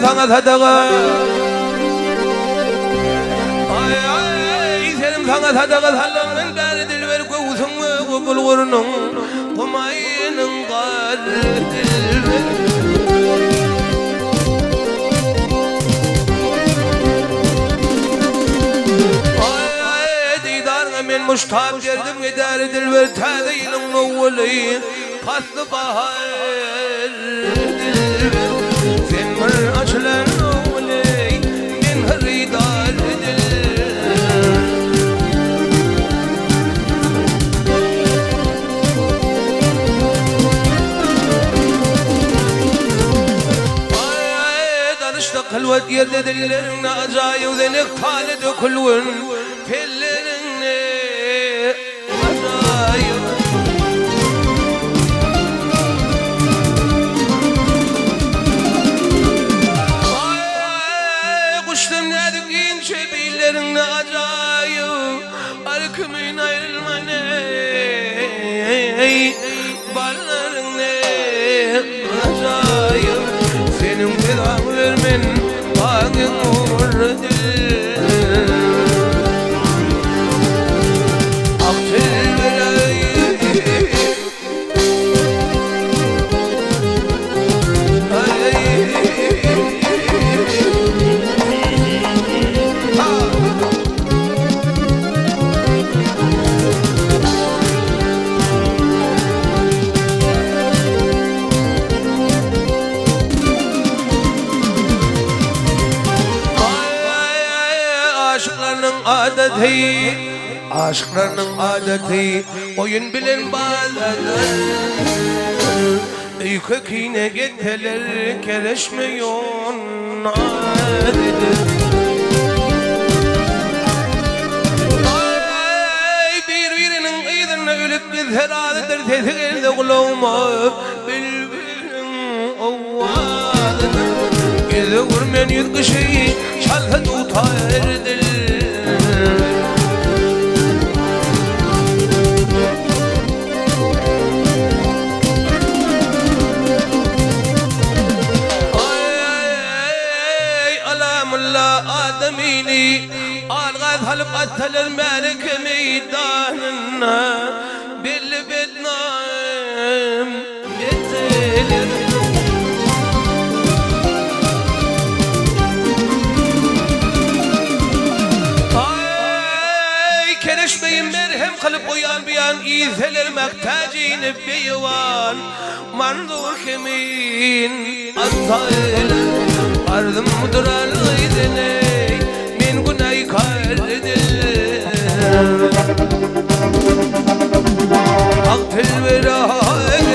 sana sadaka. Ay ay senin sana sadaka sallanın beri dilber kovusun mu bulgurunun kumayının kar dilber. Men muştab derdim gider dilber tadilin ovuli paslı bahar dilber sen mir açılan ovuli men hıridar dilber ay danıştık halvet yerde dillerin acayip denek talede kulun pellerin kuştum nedik ince billerin acayip arkımın ayrılma ne balların ne acayip senin belanı vermen bağın uğurdur. Aşklarının adeti oyun bilen bağlanır köküne gitteler kereşmiyor adedir. Ay birbirinin ıydığına ölüp gither adedir tezgirde kulağıma bilbirin ovadıdır gezi vurmayan yürgüşü şalta tutardır. آدميني الغاث هالقتل الملك ميداننا بالبدنا يتلر اي كرش بين مرهم قلب ويان بيان يثلر محتاجين بيوان منظور كمين الطائل أرض مدرال غيدني من قناي كاردل أقتل براهن